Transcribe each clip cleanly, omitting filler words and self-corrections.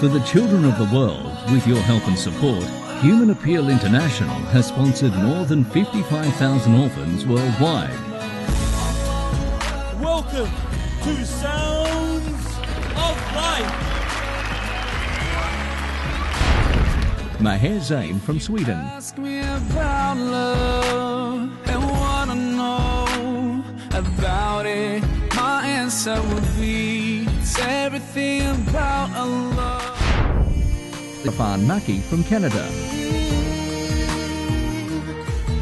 For the children of the world, with your help and support, Human Appeal International has sponsored more than 55,000 orphans worldwide. Welcome to Sounds of Life. Maher Zain from Sweden. Ask me about love and wanna know about it. My answer would be it's everything about a love. Irfan Maki from Canada.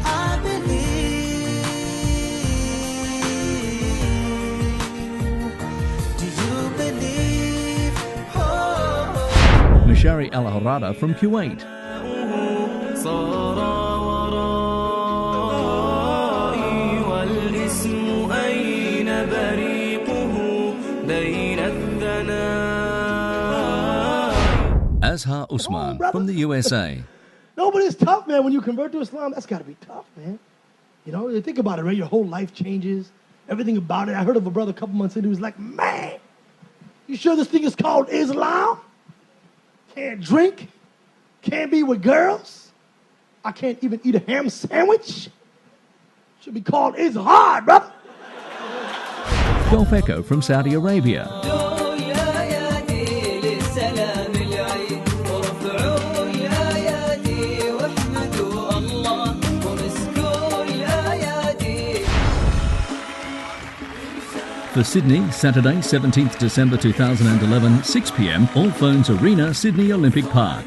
I believe. Do you believe? Oh. Mashari Al Harada from Kuwait. Azhar Usman from the USA. No, but it's tough, man. When you convert to Islam, that's got to be tough, man. You know, you think about it, right? Your whole life changes, everything about it. I heard of a brother a couple months in who was like, man, you sure this thing is called Islam? Can't drink, can't be with girls, I can't even eat a ham sandwich. Should be called Izhar, brother. Gulf Echo from Saudi Arabia. For Sydney, Saturday, 17th December 2011, 6 p.m, All Phones Arena, Sydney Olympic Park.